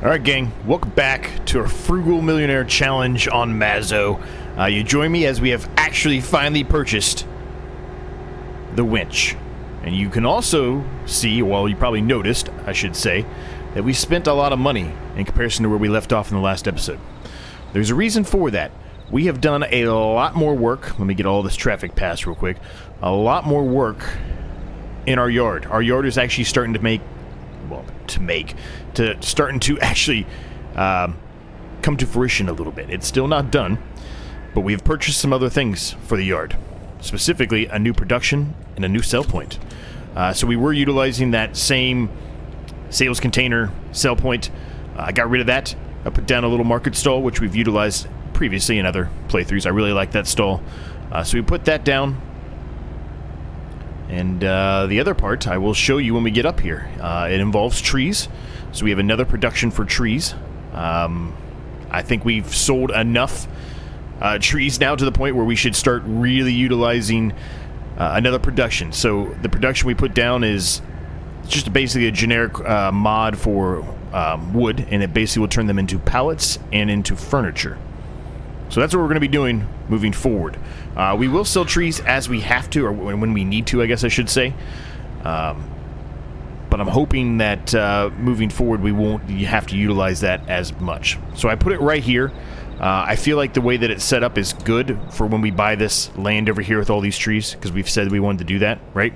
Alright gang, welcome back to our Frugal Millionaire Challenge on Mazo. You join me as we have actually finally purchased the winch. And you can also see, well you probably noticed, I should say, that we spent a lot of money in comparison to where we left off in the last episode. There's a reason for that. We have done a lot more work, let me get all this traffic passed real quick, a lot more work in our yard. Our yard is actually starting to make, starting to actually come to fruition a little bit. It's still not done, but we've purchased some other things for the yard. Specifically, a new production and a new sell point. So we were utilizing that same sales container sell point. I got rid of that. I put down a little market stall, which we've utilized previously in other playthroughs. I really like that stall. So we put that down. And the other part I will show you when we get up here. It involves trees. So we have another production for trees. I think we've sold enough trees now to the point where we should start really utilizing another production. So the production we put down is just basically a generic mod for wood, and it basically will turn them into pallets and into furniture. So that's what we're going to be doing moving forward. We will sell trees as we have to, or when we need to, I guess I should say. But I'm hoping that moving forward we won't have to utilize that as much. So I put it right here. I feel like the way that it's set up is good for when we buy this land over here with all these trees, because we've said we wanted to do that, right?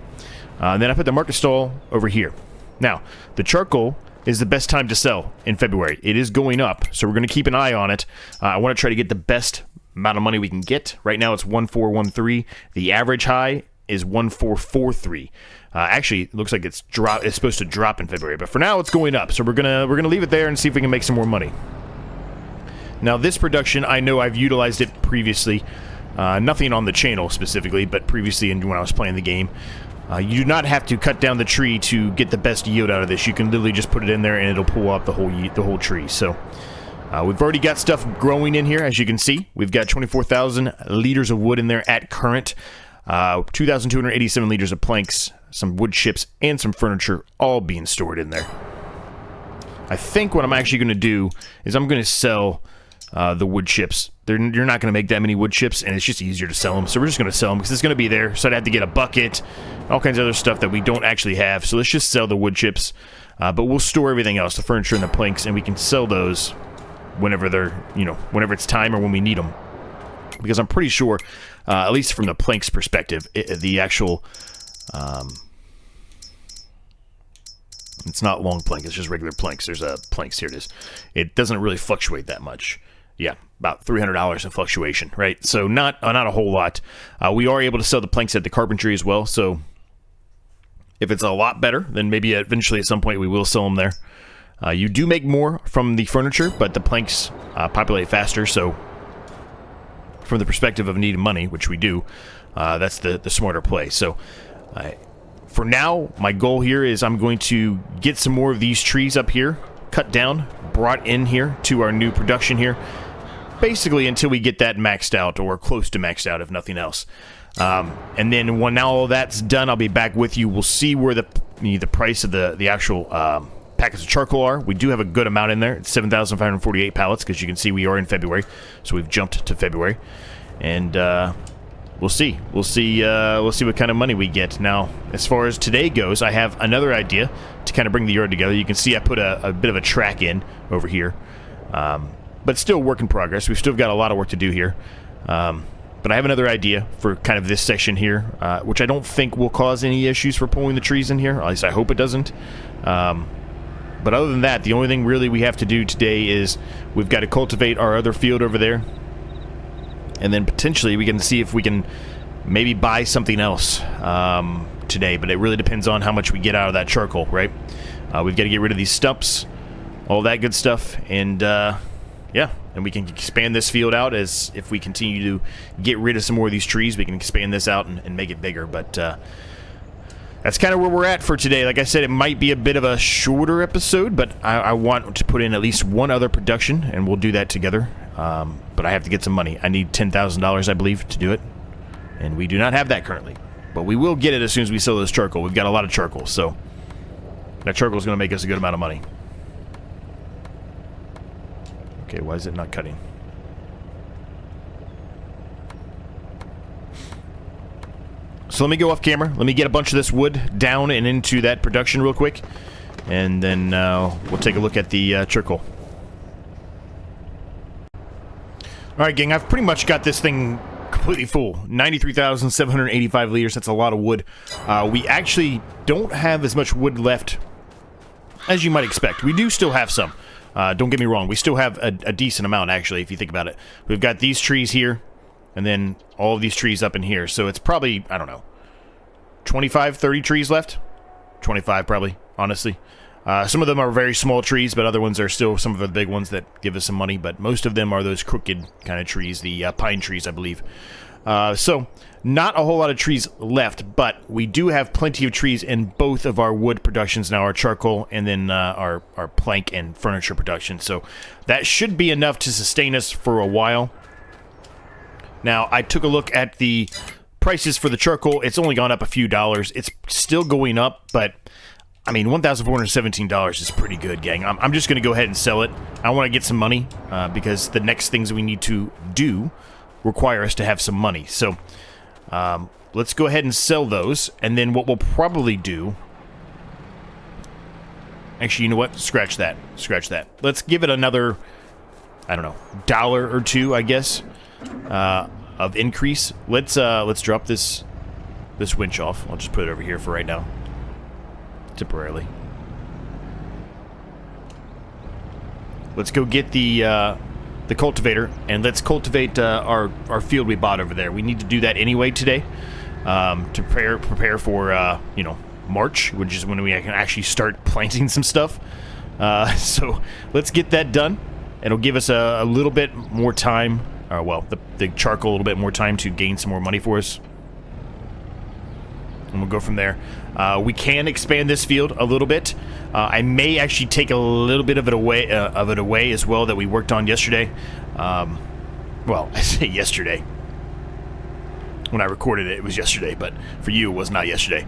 And then I put the market stall over here. Now, the charcoal is the best time to sell in February. It is going up, so we're going to keep an eye on it. I want to try to get the best amount of money we can get. Right now it's 1413. The average high is 1443. Actually, it looks like it's supposed to drop in February, but for now it's going up. So we're gonna leave it there and see if we can make some more money. Now this production, I know I've utilized it previously. Nothing on the channel specifically, but previously when I was playing the game. You do not have to cut down the tree to get the best yield out of this. You can literally just put it in there and it'll pull up the whole tree. So we've already got stuff growing in here, as you can see. We've got 24,000 liters of wood in there at current. 2,287 liters of planks, some wood chips, and some furniture all being stored in there. I think what I'm actually going to do is I'm going to sell the wood chips. You're not going to make that many wood chips, and it's just easier to sell them. So we're just going to sell them because it's going to be there. So I'd have to get a bucket, all kinds of other stuff that we don't actually have. So let's just sell the wood chips. But we'll store everything else, the furniture and the planks, and we can sell those whenever they're, whenever it's time or when we need them. Because I'm pretty sure, at least from the planks perspective, the actual, it's not long plank, it's just regular planks. There's planks, here it is. It doesn't really fluctuate that much. Yeah, about $300 in fluctuation, right? So not a whole lot. We are able to sell the planks at the carpentry as well, so if it's a lot better, then maybe eventually at some point we will sell them there. You do make more from the furniture, but the planks populate faster, so from the perspective of needing money, which we do, that's the smarter play. So for now, my goal here is I'm going to get some more of these trees up here, cut down, brought in here to our new production here, basically until we get that maxed out or close to maxed out, if nothing else. And then when now all that's done, I'll be back with you. We'll see where the price of the actual packets of charcoal are. We do have a good amount in there. It's 7,548 pallets, because you can see we are in February, so we've jumped to February, and we'll see. We'll see what kind of money we get. Now, as far as today goes, I have another idea to kind of bring the yard together. You can see I put a bit of a track in over here, but still work in progress. We've still got a lot of work to do here. But I have another idea for kind of this section here, which I don't think will cause any issues for pulling the trees in here. At least I hope it doesn't. But other than that, the only thing really we have to do today is we've got to cultivate our other field over there. And then potentially we can see if we can maybe buy something else today. But it really depends on how much we get out of that charcoal, right? We've got to get rid of these stumps, all that good stuff. And yeah, and we can expand this field out. As if we continue to get rid of some more of these trees, we can expand this out and make it bigger. But that's kind of where we're at for today. Like I said, it might be a bit of a shorter episode, but I want to put in at least one other production, and we'll do that together. But I have to get some money. I need $10,000, I believe, to do it, and we do not have that currently. But we will get it as soon as we sell this charcoal. We've got a lot of charcoal, so that charcoal is going to make us a good amount of money. Okay, why is it not cutting? So let me go off camera. Let me get a bunch of this wood down and into that production real quick. And then we'll take a look at the charcoal. Alright, gang, I've pretty much got this thing completely full. 93,785 liters. That's a lot of wood. We actually don't have as much wood left as you might expect. We do still have some. Don't get me wrong. We still have a decent amount, actually, if you think about it. We've got these trees here, and then all of these trees up in here. So it's probably, I don't know, 25, 30 trees left? 25, probably, honestly. Some of them are very small trees, but other ones are still some of the big ones that give us some money. But most of them are those crooked kind of trees, the pine trees, I believe. So, not a whole lot of trees left, but we do have plenty of trees in both of our wood productions now, our charcoal and then our plank and furniture production. So, that should be enough to sustain us for a while. Now, I took a look at the prices for the charcoal. It's only gone up a few dollars. It's still going up, but I mean, $1,417 is pretty good, gang. I'm just going to go ahead and sell it. I want to get some money because the next things we need to do require us to have some money. So let's go ahead and sell those. And then what we'll probably do... Actually, you know what? Scratch that. Scratch that. Let's give it another, I don't know, $1 or $2, I guess, of increase. Let's drop this winch off. I'll just put it over here for right now. Temporarily. Let's go get the cultivator and let's cultivate our field we bought over there. We need to do that anyway today to prepare for you know, March, which is when we can actually start planting some stuff. So let's get that done. It'll give us a little bit more time. Well, the charcoal a little bit more time to gain some more money for us. And we'll go from there. We can expand this field a little bit. I may actually take a little bit of it away as well that we worked on yesterday. Well, I say yesterday. When I recorded it, it was yesterday, but for you, it was not yesterday.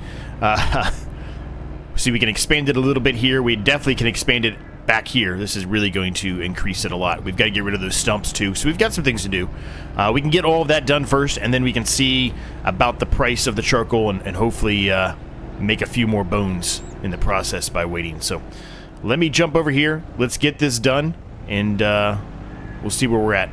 See, we can expand it a little bit here. We definitely can expand it back here. This is really going to increase it a lot. We've got to get rid of those stumps too, so we've got some things to do. We can get all of that done first, and then we can see about the price of the charcoal and hopefully make a few more bones in the process by waiting. So let me jump over here. Let's get this done, and we'll see where we're at.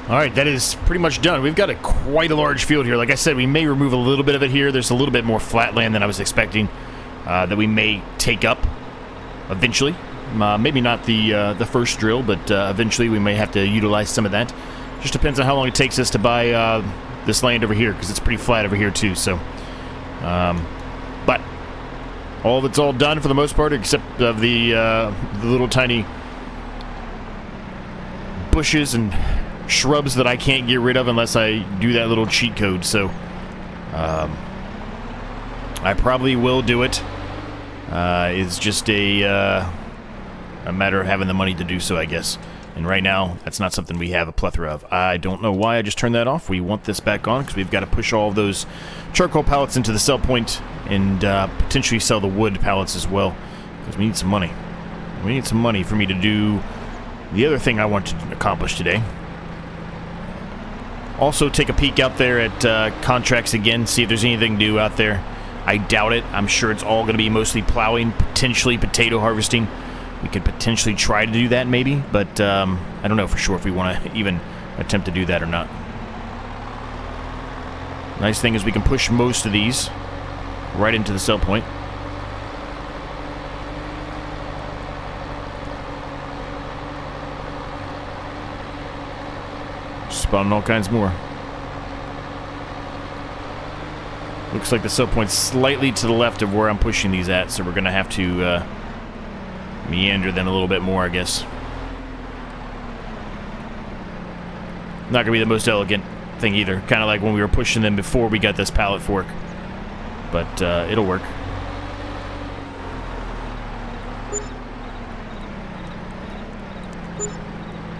All right, that is pretty much done. We've got quite a large field here. Like I said, we may remove a little bit of it here. There's a little bit more flat land than I was expecting that we may take up eventually. Maybe not the first drill, but eventually we may have to utilize some of that. Just depends on how long it takes us to buy this land over here, because it's pretty flat over here too. So, but all of it's all done for the most part, except of the little tiny bushes and shrubs that I can't get rid of unless I do that little cheat code. So I probably will do it. It's just a matter of having the money to do so, I guess. And right now, that's not something we have a plethora of. I don't know why I just turned that off. We want this back on because we've got to push all of those charcoal pallets into the sell point and potentially sell the wood pallets as well, because we need some money. We need some money for me to do the other thing I want to accomplish today. Also, take a peek out there at contracts again, see if there's anything new out there. I doubt it. I'm sure it's all going to be mostly plowing, potentially potato harvesting. We could potentially try to do that maybe, but I don't know for sure if we want to even attempt to do that or not. Nice thing is we can push most of these right into the sell point. Spawning all kinds more. Looks like the sell point's slightly to the left of where I'm pushing these at, so we're going to have to meander them a little bit more, I guess. Not going to be the most elegant thing either. Kind of like when we were pushing them before we got this pallet fork. But it'll work.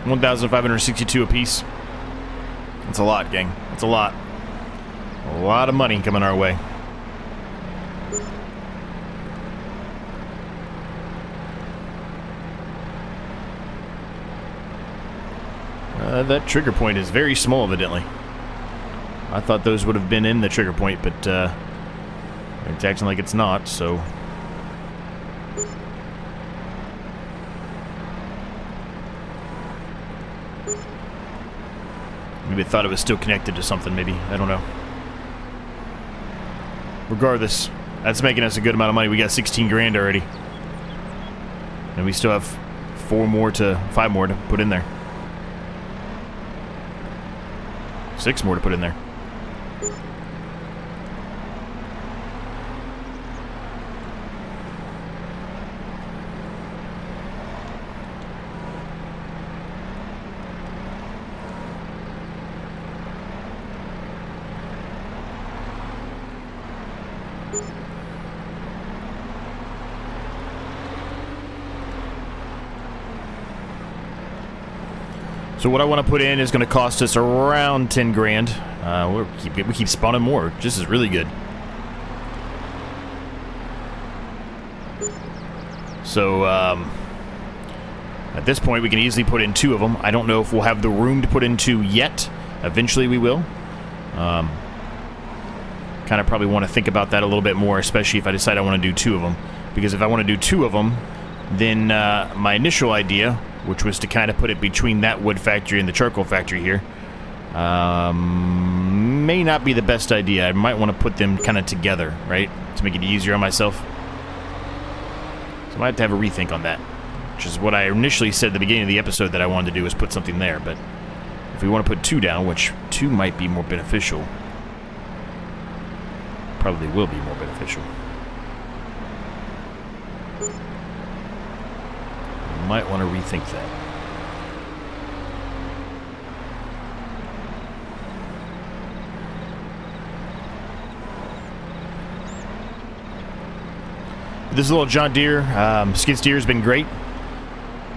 $1,562 apiece. That's a lot, gang. That's a lot. A lot of money coming our way. That trigger point is very small, evidently. I thought those would have been in the trigger point, but it's acting like it's not, so... Maybe I thought it was still connected to something, maybe. I don't know. Regardless, that's making us a good amount of money. We got 16 grand already. And we still have 5 more to put in there. 6 more to put in there. So what I want to put in is going to cost us around 10 grand. We keep spawning more. This is really good. So at this point, we can easily put in 2 of them. I don't know if we'll have the room to put in 2 yet. Eventually, we will. Kind of probably want to think about that a little bit more, especially if I decide I want to do 2 of them. Because if I want to do 2 of them, then my initial idea, which was to kind of put it between that wood factory and the charcoal factory here, may not be the best idea. I might want to put them kind of together, right? To make it easier on myself. So I might have to have a rethink on that. Which is what I initially said at the beginning of the episode that I wanted to do, was put something there. But if we want to put 2 down, which 2 might be more beneficial, probably will be more beneficial. Might want to rethink that. This little John Deere skid steer has been great.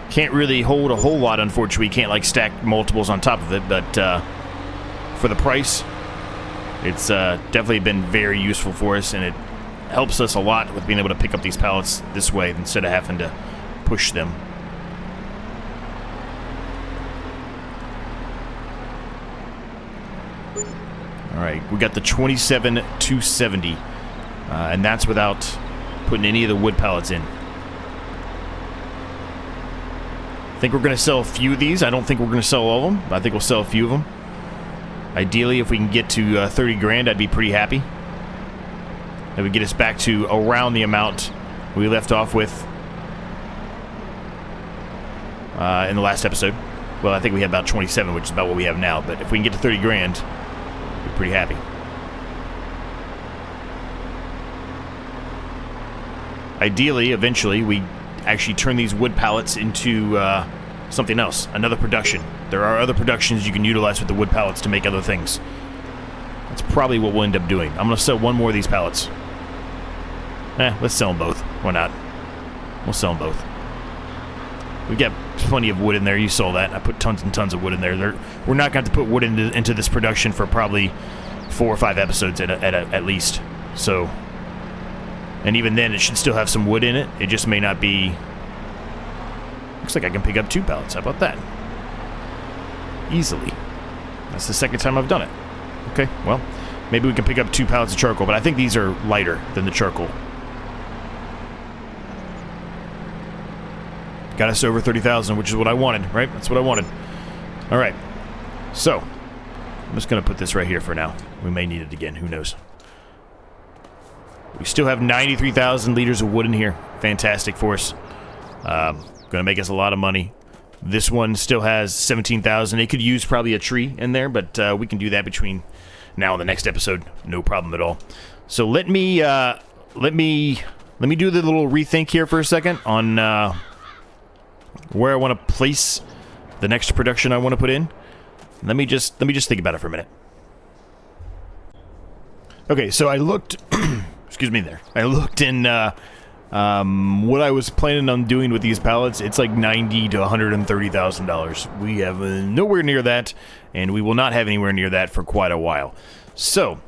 Can't really hold a whole lot, unfortunately. Can't like stack multiples on top of it, but for the price, it's definitely been very useful for us, and it helps us a lot with being able to pick up these pallets this way instead of having to push them. Alright, we got the 27,270, and that's without putting any of the wood pallets in. think we're going to sell a few of these. I don't think we're going to sell all of them, but I think we'll sell a few of them. Ideally, if we can get to 30 grand, I'd be pretty happy. That would get us back to around the amount we left off with in the last episode. Well, I think we had about 27, which is about what we have now. But if we can get to 30 grand, we're pretty happy. Ideally, eventually, we actually turn these wood pallets into something else, another production. There are other productions you can utilize with the wood pallets to make other things. That's probably what we'll end up doing. I'm going to sell one more of these pallets. Let's sell them both. Why not? We'll sell them both. We've got plenty of wood in there. You saw that. I put tons and tons of wood in there. We're not going to have to put wood into this production for probably 4 or 5 episodes at least. So... And even then, it should still have some wood in it. It just may not be... Looks like I can pick up 2 pallets. How about that? Easily. That's the second time I've done it. Okay, well, maybe we can pick up 2 pallets of charcoal, but I think these are lighter than the charcoal. Got us over 30,000, which is what I wanted, right? That's what I wanted. All right. So, I'm just going to put this right here for now. We may need it again. Who knows? We still have 93,000 liters of wood in here. Fantastic for us. Going to make us a lot of money. This one still has 17,000. It could use probably a tree in there, but we can do that between now and the next episode. No problem at all. So let me do the little rethink here for a second on where I want to place the next production I want to put in. Let me just think about it for a minute. Okay, so I looked. Excuse me there. I looked in what I was planning on doing with these pallets. It's like $90,000 to $130,000. We have nowhere near that, and we will not have anywhere near that for quite a while. So,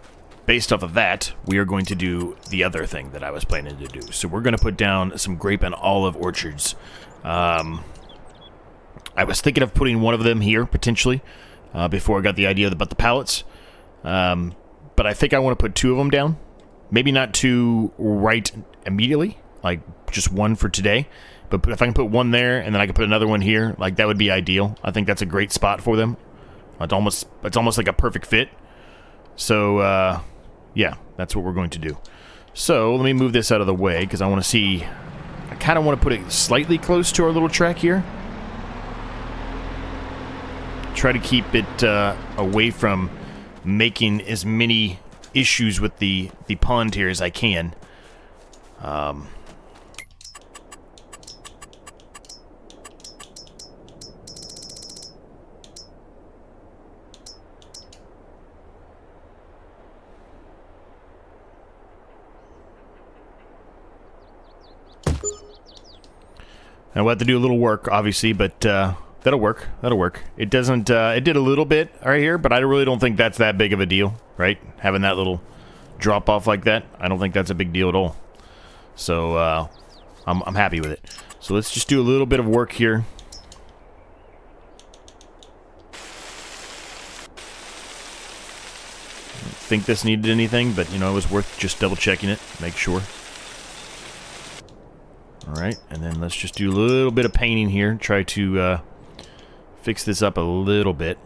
based off of that, we are going to do the other thing that I was planning to do. So we're going to put down some grape and olive orchards. I was thinking of putting one of them here, potentially, before I got the idea about the pallets. But I think I want to put 2 of them down. Maybe not 2 right immediately, like just 1 for today. But if I can put 1 there, and then I can put another one here, like that would be ideal. I think that's a great spot for them. It's almost like a perfect fit. So, yeah, that's what we're going to do. So, let me move this out of the way, because I want to see... I kind of want to put it slightly close to our little track here. Try to keep it away from making as many issues with the pond here as I can. Now we'll have to do a little work, obviously, but that'll work. That'll work. It doesn't. It did a little bit right here, but I really don't think that's that big of a deal, right? Having that little drop off like that, I don't think that's a big deal at all. So I'm happy with it. So let's just do a little bit of work here. I don't think this needed anything, but you know, it was worth just double checking it, make sure. Alright, and then let's just do a little bit of painting here. Try to fix this up a little bit.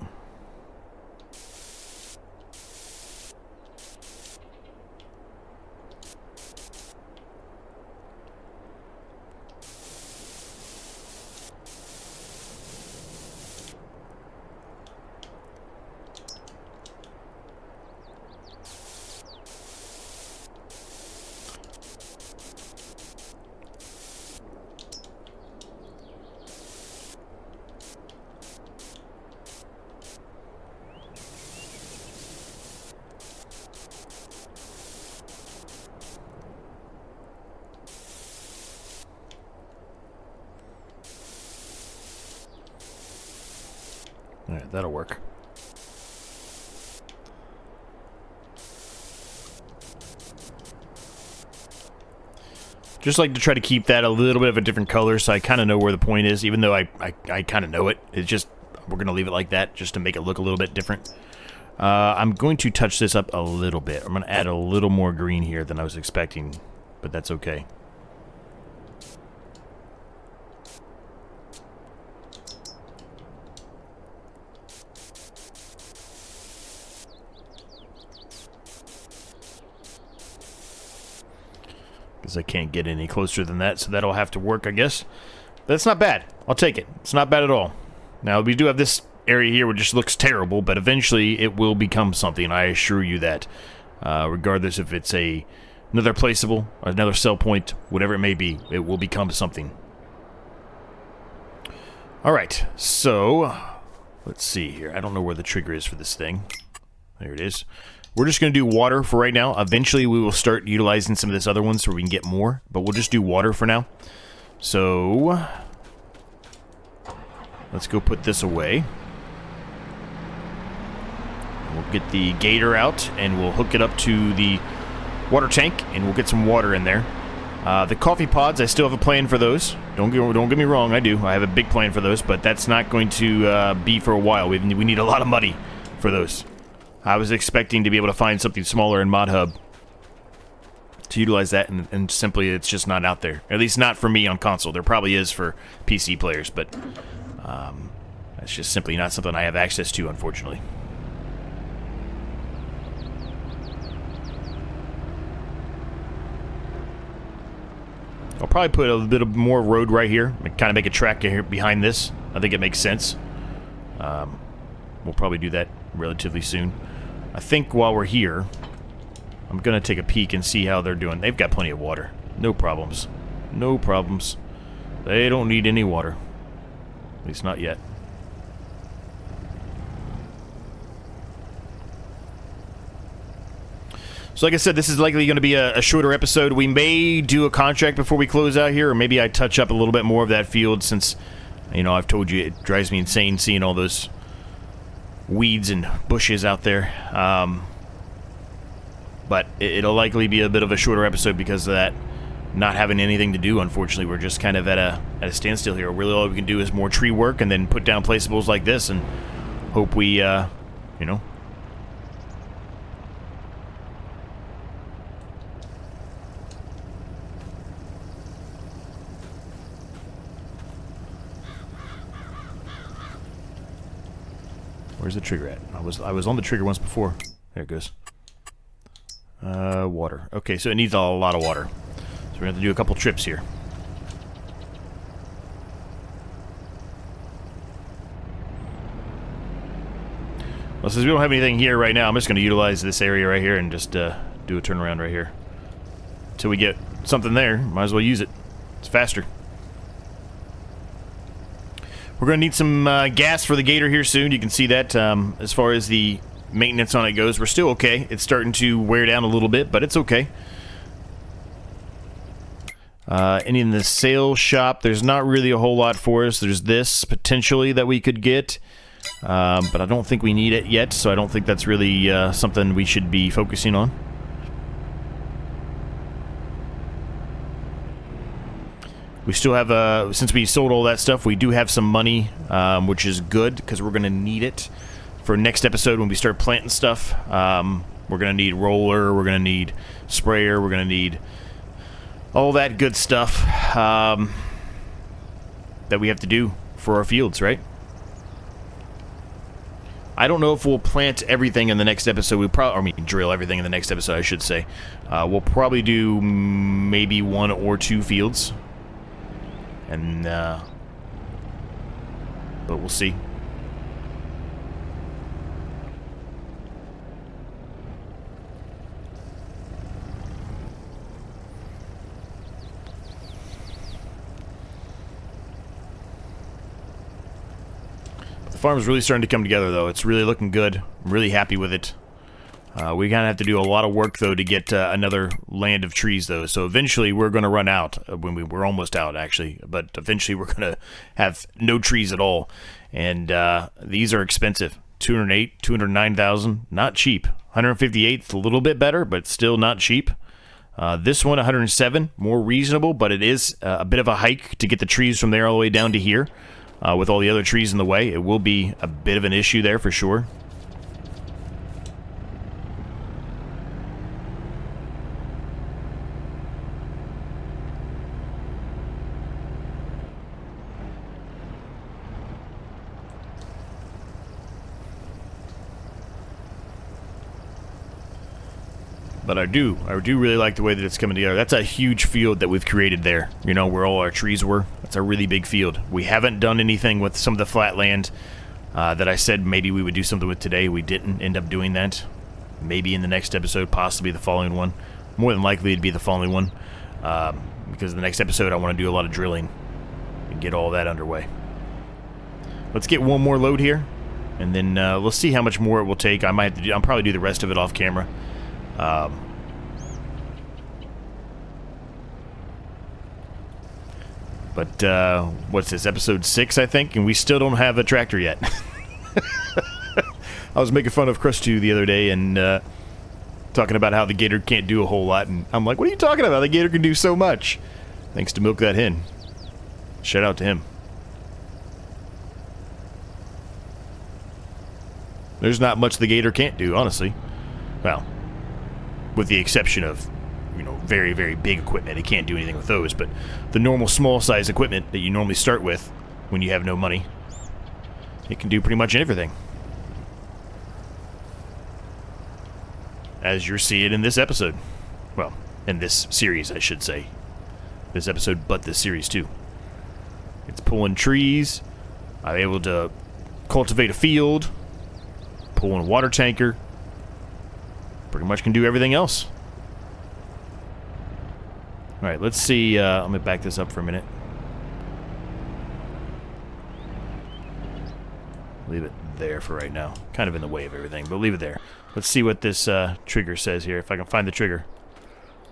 Alright, that'll work. Just like to try to keep that a little bit of a different color, so I kind of know where the point is, even though I kind of know it. It's just, we're going to leave it like that, just to make it look a little bit different. I'm going to touch this up a little bit. I'm going to add a little more green here than I was expecting, but that's okay. because I can't get any closer than that, so that'll have to work, I guess. That's not bad. I'll take it. It's not bad at all. Now, we do have this area here which just looks terrible, but eventually it will become something, I assure you that. Regardless if it's another placeable, or another sell point, whatever it may be, it will become something. Alright, so let's see here. I don't know where the trigger is for this thing. There it is. We're just going to do water for right now. Eventually we will start utilizing some of this other ones so we can get more, but we'll just do water for now. So let's go put this away. We'll get the gator out and we'll hook it up to the water tank and we'll get some water in there. The coffee pods, I still have a plan for those. Don't get me wrong, I do. I have a big plan for those, but that's not going to be for a while. We need a lot of money for those. I was expecting to be able to find something smaller in Mod Hub to utilize that, and simply it's just not out there. At least not for me on console. There probably is for PC players, but that's just simply not something I have access to, unfortunately. I'll probably put a bit of more road right here, kind of make a track here behind this. I think it makes sense. We'll probably do that relatively soon. I think while we're here, I'm going to take a peek and see how they're doing. They've got plenty of water. No problems. No problems. They don't need any water. At least not yet. So like I said, this is likely going to be a shorter episode. We may do a contract before we close out here, or maybe I touch up a little bit more of that field since, you know, I've told you it drives me insane seeing all those weeds and bushes out there. But it'll likely be a bit of a shorter episode because of that not having anything to do. Unfortunately, we're just kind of at a standstill here. Really, all we can do is more tree work and then put down placeables like this and hope we, you know. Where's the trigger at? I was on the trigger once before. There it goes. Water. Okay, so it needs a lot of water. So we're going to have to do a couple trips here. Well, since we don't have anything here right now, I'm just going to utilize this area right here and just do a turnaround right here. Until we get something there, might as well use it. It's faster. We're going to need some gas for the Gator here soon. You can see that as far as the maintenance on it goes. We're still okay. It's starting to wear down a little bit, but it's okay. And in the sales shop, there's not really a whole lot for us. There's this, potentially, that we could get. But I don't think we need it yet, so I don't think that's really something we should be focusing on. We still have, since we sold all that stuff, we do have some money, which is good, because we're going to need it for next episode when we start planting stuff. We're going to need roller, we're going to need sprayer, we're going to need all that good stuff that we have to do for our fields, right? I don't know if we'll plant everything in the next episode. Drill everything in the next episode, I should say. We'll probably do maybe 1 or 2 fields. And, but we'll see. The farm's really starting to come together, though. It's really looking good. I'm really happy with it. We kind of have to do a lot of work, though, to get another land of trees, though. So eventually we're going to run out. We're almost out, actually. But eventually we're going to have no trees at all. And these are expensive. 208, 209,000. Not cheap. 158, a little bit better, but still not cheap. This one, 107, more reasonable, but it is a bit of a hike to get the trees from there all the way down to here. With all the other trees in the way, it will be a bit of an issue there for sure. But I do really like the way that it's coming together. That's a huge field that we've created there, you know, where all our trees were. That's a really big field. We haven't done anything with some of the flat land that I said maybe we would do something with today. We didn't end up doing that. Maybe in the next episode, possibly the following one. More than likely it'd be the following one. Because the next episode I want to do a lot of drilling and get all that underway. Let's get one more load here, and then we'll see how much more it will take. I'll probably do the rest of it off camera. But what's this, episode 6, I think, and we still don't have a tractor yet. I was making fun of Crust2 the other day and talking about how the Gator can't do a whole lot, and I'm like, what are you talking about? The Gator can do so much. Thanks to Milk That Hen. Shout out to him. There's not much the Gator can't do, honestly. Well, with the exception of, you know, very, very big equipment. It can't do anything with those, but the normal small-size equipment that you normally start with when you have no money, it can do pretty much everything. As you're seeing in this episode. Well, in this series, I should say. This episode, but this series, too. It's pulling trees. I'm able to cultivate a field. Pulling a water tanker. Pretty much can do everything else. Alright, let's see. Let me back this up for a minute. Leave it there for right now. Kind of in the way of everything, but leave it there. Let's see what this trigger says here, if I can find the trigger.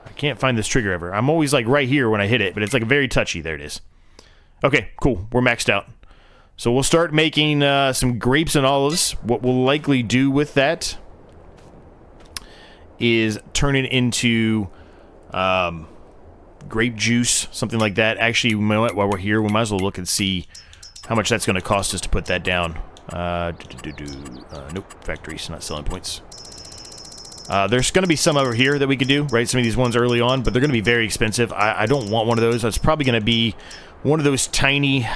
I can't find this trigger ever. I'm always like right here when I hit it, but it's like very touchy. There it is. Okay, cool. We're maxed out. So we'll start making some grapes and olives. What we'll likely do with that is turn it into grape juice, something like that. Actually, while we're here, we might as well look and see how much that's going to cost us to put that down. Nope, factories, not selling points. There's going to be some over here that we could do, right? Some of these ones early on, but they're going to be very expensive. I don't want one of those. It's probably going to be one of those tiny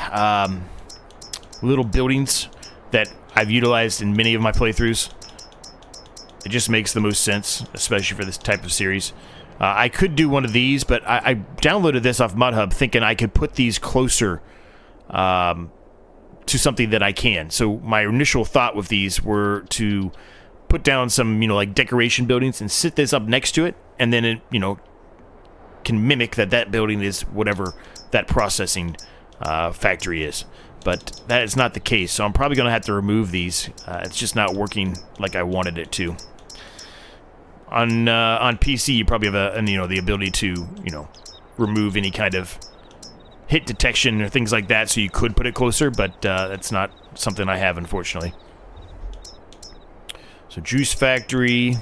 little buildings that I've utilized in many of my playthroughs. It just makes the most sense, especially for this type of series. I could do one of these, but I downloaded this off ModHub thinking I could put these closer to something that I can. So my initial thought with these were to put down some, you know, like decoration buildings and sit this up next to it, and then it, you know, can mimic that building is whatever that processing factory is. But that is not the case, so I'm probably going to have to remove these. It's just not working like I wanted it to. On PC, you probably have the ability to, you know, remove any kind of hit detection or things like that, so you could put it closer, but that's not something I have, unfortunately. So juice factory.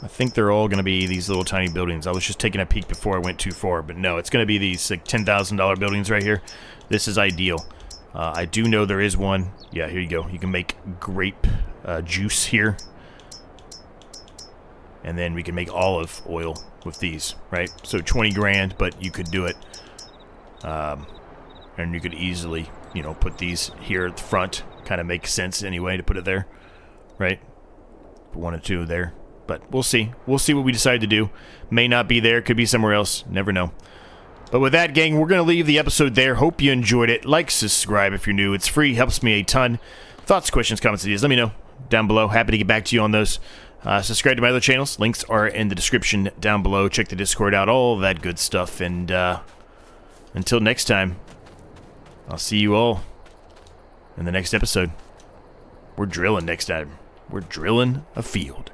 I think they're all going to be these little tiny buildings. I was just taking a peek before I went too far, but no, it's going to be these like $10,000 buildings right here. This is ideal. I do know there is one. Yeah, here you go. You can make grape juice here. And then we can make olive oil with these, right? So 20 grand, but you could do it. And you could easily, you know, put these here at the front. Kind of makes sense anyway to put it there, right? Put one or two there. But we'll see. We'll see what we decide to do. May not be there. Could be somewhere else. Never know. But with that, gang, we're going to leave the episode there. Hope you enjoyed it. Like, subscribe if you're new. It's free. Helps me a ton. Thoughts, questions, comments, ideas, let me know down below. Happy to get back to you on those. Subscribe to my other channels. Links are in the description down below. Check the Discord out. All that good stuff. And until next time, I'll see you all in the next episode. We're drilling next time. We're drilling a field.